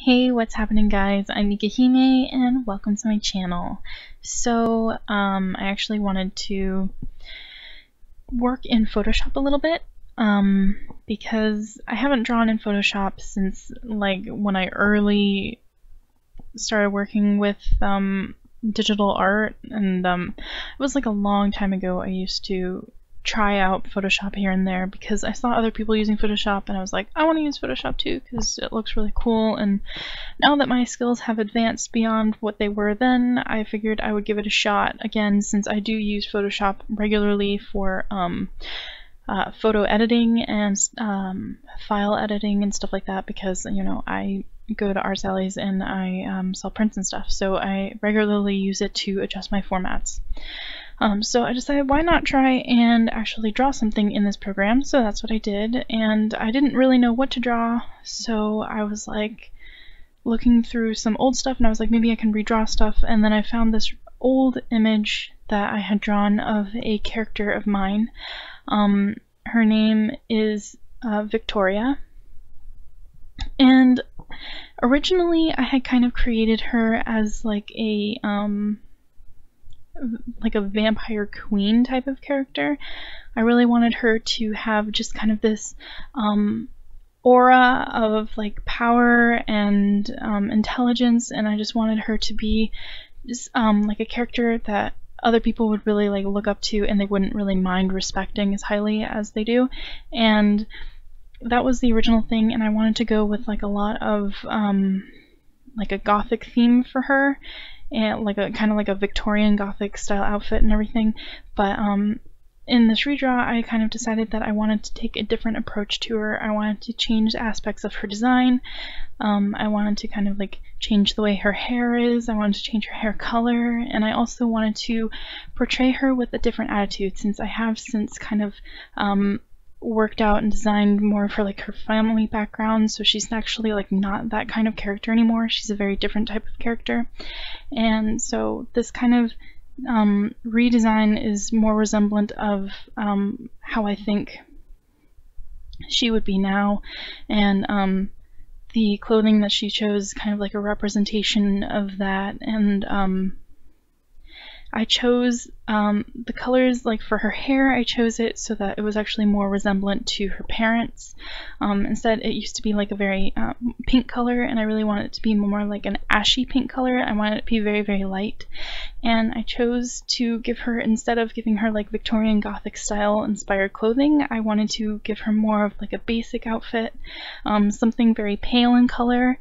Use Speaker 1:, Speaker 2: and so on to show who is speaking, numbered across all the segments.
Speaker 1: Hey, what's happening guys? I'm Mikahime and welcome to my channel. So, I actually wanted to work in Photoshop a little bit, because I haven't drawn in Photoshop since like when I early started working with digital art, and it was like a long time ago. I used to try out Photoshop here and there because I saw other people using Photoshop and I was like, I want to use Photoshop too because it looks really cool. And now that my skills have advanced beyond what they were then, I figured I would give it a shot again, since I do use Photoshop regularly for photo editing and file editing and stuff like that, because I go to art alleys and I sell prints and stuff, so I regularly use it to adjust my formats. So I decided, why not try and actually draw something in this program? So that's what I did, and I didn't really know what to draw, so I was like looking through some old stuff and I was like, maybe I can redraw stuff. And then I found this old image that I had drawn of a character of mine. Her name is Victoria, and originally I had kind of created her as like a vampire queen type of character. I really wanted her to have just kind of this aura of like power and intelligence, and I just wanted her to be just like a character that other people would really like look up to and they wouldn't really mind respecting as highly as they do. And that was the original thing, and I wanted to go with like a lot of like a gothic theme for her, and like a kind of like a Victorian gothic style outfit and everything. But in this redraw, I kind of decided that I wanted to take a different approach to her. I wanted to change aspects of her design. I wanted to kind of like change the way her hair is. I wanted to change her hair color, and I also wanted to portray her with a different attitude, since I have since kind of worked out and designed more for like her family background, so she's actually like not that kind of character anymore. She's a very different type of character, and so this kind of redesign is more resemblant of how I think she would be now, and the clothing that she chose is kind of like a representation of that. And I chose the colors, like for her hair, I chose it so that it was actually more resemblant to her parents. Instead, it used to be like a very pink color, and I really wanted it to be more like an ashy pink color. I wanted it to be very, very light. And I chose to give her, instead of giving her like Victorian Gothic style inspired clothing, I wanted to give her more of like a basic outfit, something very pale in color,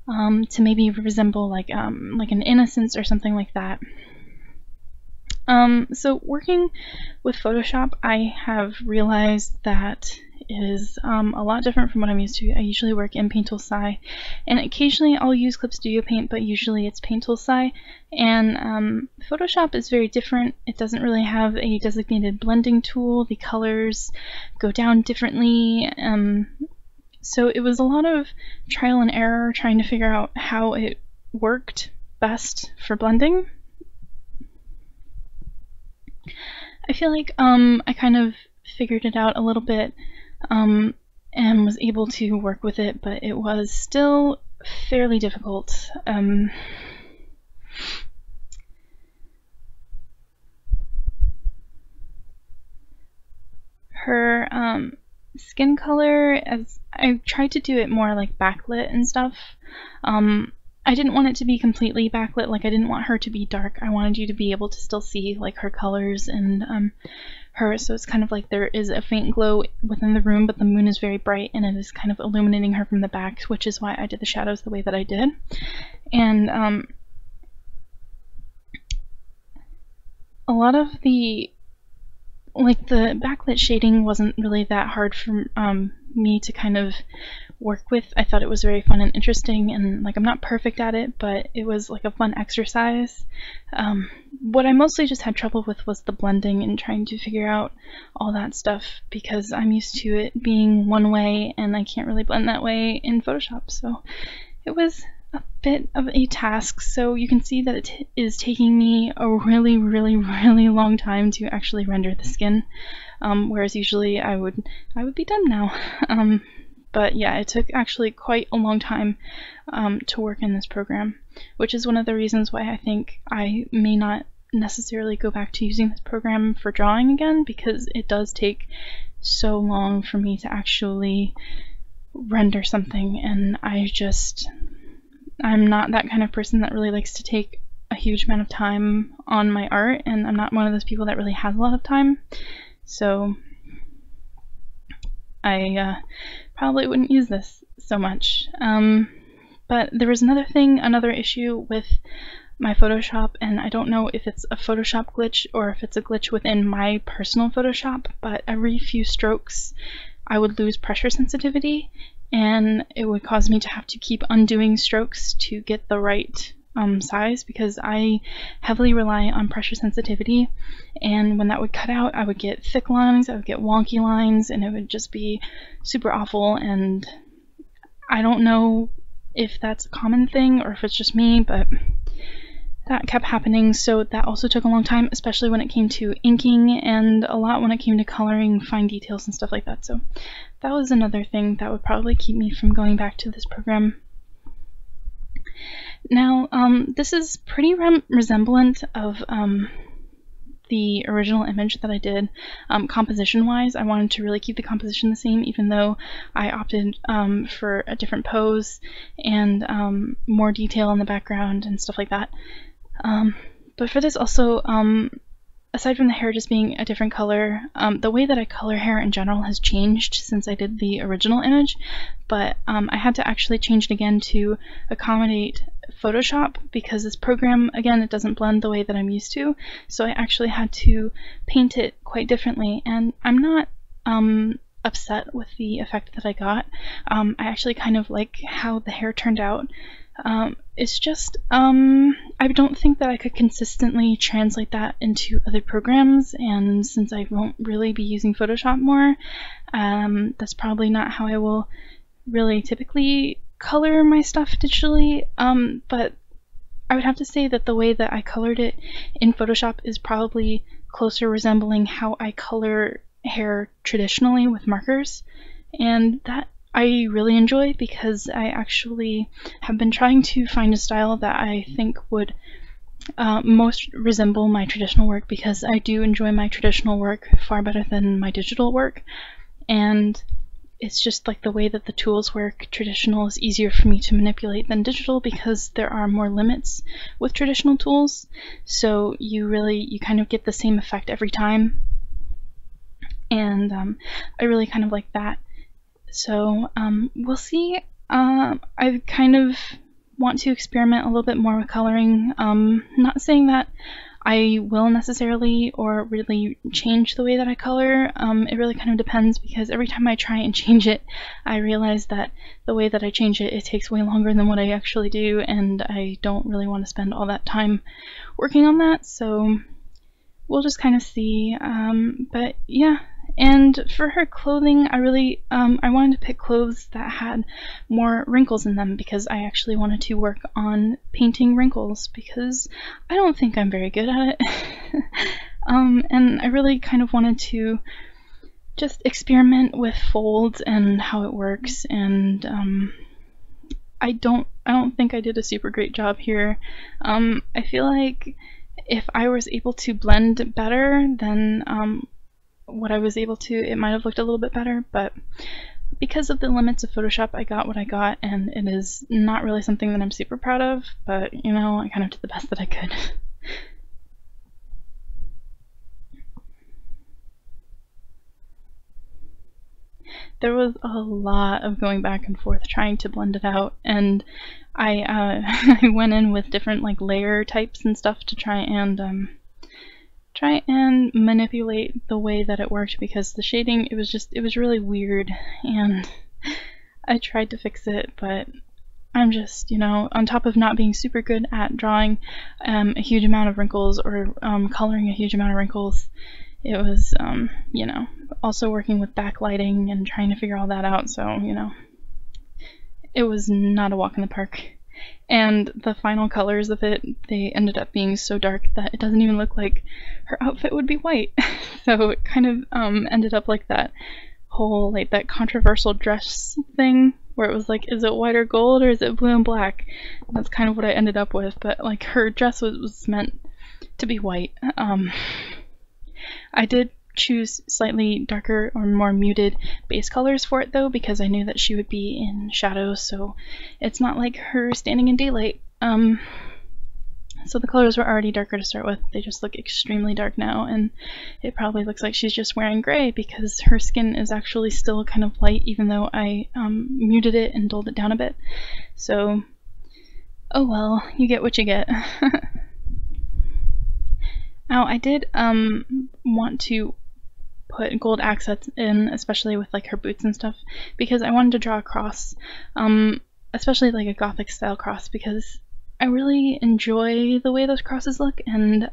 Speaker 1: to maybe resemble like an Innocence or something like that. So working with Photoshop, I have realized that is a lot different from what I'm used to. I usually work in Paint Tool SAI, and occasionally I'll use Clip Studio Paint, but usually it's Paint Tool SAI. And Photoshop is very different. It doesn't really have a designated blending tool. The colors go down differently. So it was a lot of trial and error trying to figure out how it worked best for blending. I feel like I kind of figured it out a little bit and was able to work with it, but it was still fairly difficult. Her skin color, as I tried to do it more like backlit and stuff. I didn't want it to be completely backlit, like I didn't want her to be dark. I wanted you to be able to still see like her colors and her, so it's kind of like there is a faint glow within the room, but the moon is very bright and it is kind of illuminating her from the back, which is why I did the shadows the way that I did. And a lot of the backlit shading wasn't really that hard for me to kind of work with. I thought it was very fun and interesting, and like I'm not perfect at it, but it was like a fun exercise. What I mostly just had trouble with was the blending and trying to figure out all that stuff, because I'm used to it being one way and I can't really blend that way in Photoshop. So it was a bit of a task. So you can see that it is taking me a really, really, really long time to actually render the skin, whereas usually I would be done now. But yeah, it took actually quite a long time to work in this program, which is one of the reasons why I think I may not necessarily go back to using this program for drawing again, because it does take so long for me to actually render something, and I'm not that kind of person that really likes to take a huge amount of time on my art, and I'm not one of those people that really has a lot of time, so I probably wouldn't use this so much. But there was another issue with my Photoshop, and I don't know if it's a Photoshop glitch or if it's a glitch within my personal Photoshop, but every few strokes I would lose pressure sensitivity, and it would cause me to have to keep undoing strokes to get the right size, because I heavily rely on pressure sensitivity, and when that would cut out, I would get thick lines, I would get wonky lines, and it would just be super awful. And I don't know if that's a common thing or if it's just me, but that kept happening, so that also took a long time, especially when it came to inking, and a lot when it came to coloring fine details and stuff like that. So that was another thing that would probably keep me from going back to this program. Now, this is pretty resemblant of the original image that I did. Composition-wise, I wanted to really keep the composition the same, even though I opted for a different pose and more detail in the background and stuff like that. But for this also, aside from the hair just being a different color, the way that I color hair in general has changed since I did the original image, but I had to actually change it again to accommodate Photoshop, because this program, again, it doesn't blend the way that I'm used to, so I actually had to paint it quite differently, and I'm not upset with the effect that I got. I actually kind of like how the hair turned out. It's just, I don't think that I could consistently translate that into other programs, and since I won't really be using Photoshop more, that's probably not how I will really typically color my stuff digitally, but I would have to say that the way that I colored it in Photoshop is probably closer resembling how I color hair traditionally with markers, and that I really enjoy, because I actually have been trying to find a style that I think would most resemble my traditional work, because I do enjoy my traditional work far better than my digital work, and it's just like the way that the tools work. Traditional is easier for me to manipulate than digital, because there are more limits with traditional tools, so you kind of get the same effect every time, and I really kind of like that. So we'll see. I kind of want to experiment a little bit more with coloring. Not saying that I will necessarily or really change the way that I color. It really kind of depends, because every time I try and change it, I realize that the way that I change it, it takes way longer than what I actually do, and I don't really want to spend all that time working on that, so we'll just kind of see. But yeah. And for her clothing, I really, I wanted to pick clothes that had more wrinkles in them, because I actually wanted to work on painting wrinkles, because I don't think I'm very good at it. And I really kind of wanted to just experiment with folds and how it works, and I don't think I did a super great job here. I feel like if I was able to blend better, then what I was able to, it might have looked a little bit better, but because of the limits of Photoshop, I got what I got, and it is not really something that I'm super proud of, but you know, I kind of did the best that I could. There was a lot of going back and forth trying to blend it out, and I I went in with different like layer types and stuff to try and manipulate the way that it worked, because the shading, it was really weird, and I tried to fix it, but I'm just, you know, on top of not being super good at drawing a huge amount of wrinkles or coloring a huge amount of wrinkles, it was, you know, also working with backlighting and trying to figure all that out, so, you know, it was not a walk in the park. And the final colors of it, they ended up being so dark that it doesn't even look like her outfit would be white. So it kind of ended up like that whole, like, that controversial dress thing where it was like, is it white or gold or is it blue and black? And that's kind of what I ended up with, but like her dress was meant to be white. I did choose slightly darker or more muted base colors for it though, because I knew that she would be in shadows, so it's not like her standing in daylight. So the colors were already darker to start with. They just look extremely dark now, and it probably looks like she's just wearing gray because her skin is actually still kind of light, even though I muted it and dulled it down a bit. So, oh well, you get what you get. Now, I did want to put gold accents in, especially with like her boots and stuff, because I wanted to draw a cross, especially like a gothic style cross, because I really enjoy the way those crosses look, and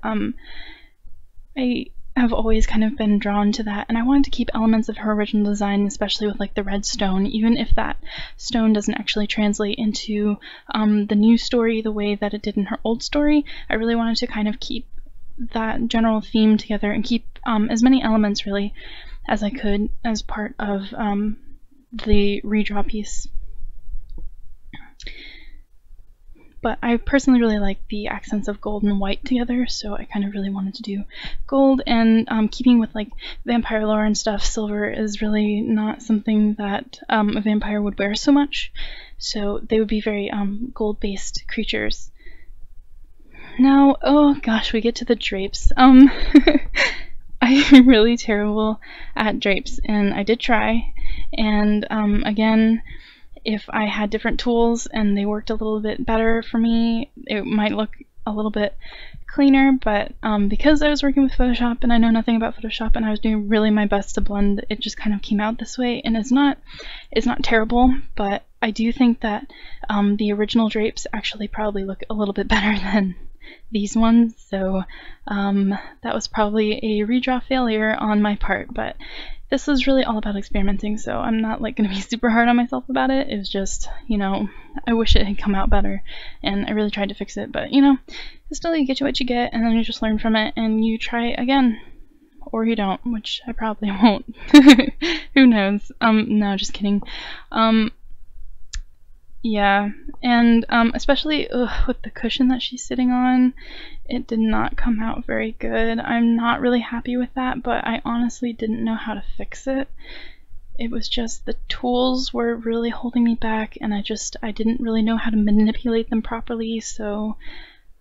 Speaker 1: I have always kind of been drawn to that, and I wanted to keep elements of her original design, especially with like the red stone, even if that stone doesn't actually translate into the new story the way that it did in her old story. I really wanted to kind of keep that general theme together and keep as many elements really as I could as part of the redraw piece. But I personally really like the accents of gold and white together, so I kind of really wanted to do gold, and keeping with like vampire lore and stuff, silver is really not something that a vampire would wear so much, so they would be very gold-based creatures. Now, oh gosh, we get to the drapes. I'm really terrible at drapes, and I did try, and again, if I had different tools and they worked a little bit better for me, it might look a little bit cleaner, but because I was working with Photoshop and I know nothing about Photoshop and I was doing really my best to blend, it just kind of came out this way, and it's not terrible, but I do think that the original drapes actually probably look a little bit better than these ones, so that was probably a redraw failure on my part, but this is really all about experimenting, so I'm not like going to be super hard on myself about it. It was just, you know, I wish it had come out better, and I really tried to fix it, but you know, still you get what you get, and then you just learn from it, and you try again. Or you don't, which I probably won't. Who knows? No, just kidding. Yeah, and especially with the cushion that she's sitting on, it did not come out very good. I'm not really happy with that, but I honestly didn't know how to fix it. It was just the tools were really holding me back, and I didn't really know how to manipulate them properly, so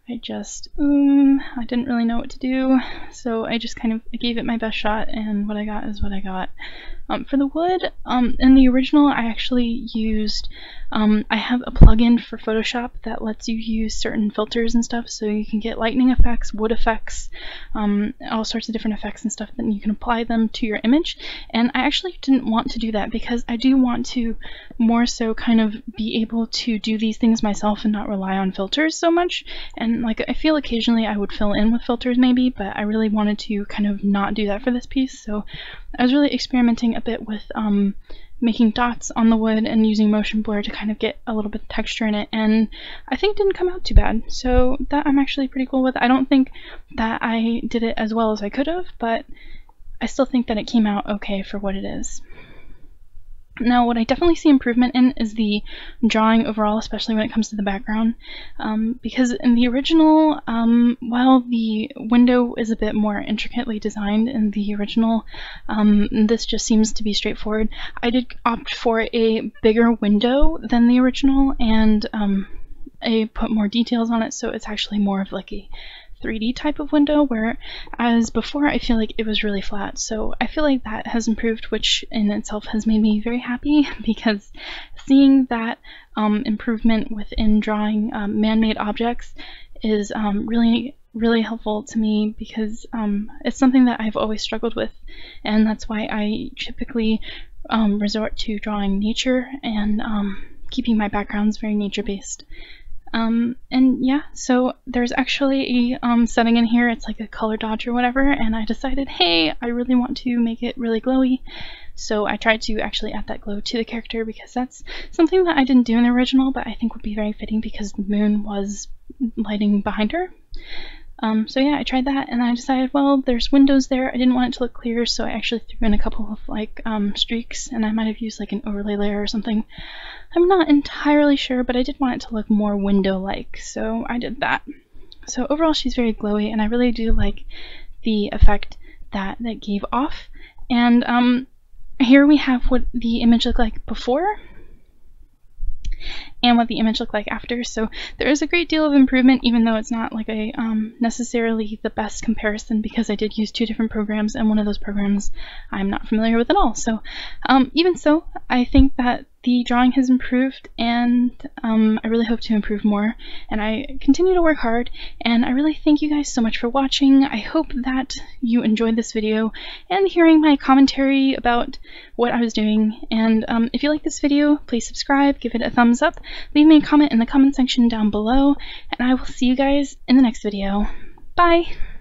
Speaker 1: I didn't really know what to do, so I just kind of gave it my best shot, and what I got is what I got. For the wood, in the original I actually used, I have a plugin for Photoshop that lets you use certain filters and stuff, so you can get lightning effects, wood effects, all sorts of different effects and stuff, then you can apply them to your image, and I actually didn't want to do that because I do want to more so kind of be able to do these things myself and not rely on filters so much, and like I feel occasionally I would fill in with filters maybe, but I really wanted to kind of not do that for this piece, so I was really experimenting a bit with making dots on the wood and using motion blur to kind of get a little bit of texture in it, and I think it didn't come out too bad, so that I'm actually pretty cool with. I don't think that I did it as well as I could have, but I still think that it came out okay for what it is. Now, what I definitely see improvement in is the drawing overall, especially when it comes to the background, because in the original, while the window is a bit more intricately designed in the original, this just seems to be straightforward. I did opt for a bigger window than the original, and I put more details on it, so it's actually more of like a 3D type of window, whereas before I feel like it was really flat, so I feel like that has improved, which in itself has made me very happy, because seeing that improvement within drawing man-made objects is really helpful to me, because it's something that I've always struggled with, and that's why I typically resort to drawing nature and keeping my backgrounds very nature-based. And yeah, so there's actually a setting in here, it's like a color dodge or whatever, and I decided, hey, I really want to make it really glowy, so I tried to actually add that glow to the character, because that's something that I didn't do in the original, but I think would be very fitting because the moon was lighting behind her. So yeah, I tried that, and I decided, well, there's windows there. I didn't want it to look clear, so I actually threw in a couple of like streaks, and I might have used like an overlay layer or something. I'm not entirely sure, but I did want it to look more window-like, so I did that. So overall, she's very glowy, and I really do like the effect that gave off. And here we have what the image looked like before and what the image looked like after. So there is a great deal of improvement, even though it's not like a necessarily the best comparison, because I did use two different programs, and one of those programs I'm not familiar with at all. So even so, I think that the drawing has improved, and I really hope to improve more, and I continue to work hard, and I really thank you guys so much for watching. I hope that you enjoyed this video and hearing my commentary about what I was doing, and if you like this video, please subscribe, give it a thumbs up, leave me a comment in the comment section down below, and I will see you guys in the next video. Bye!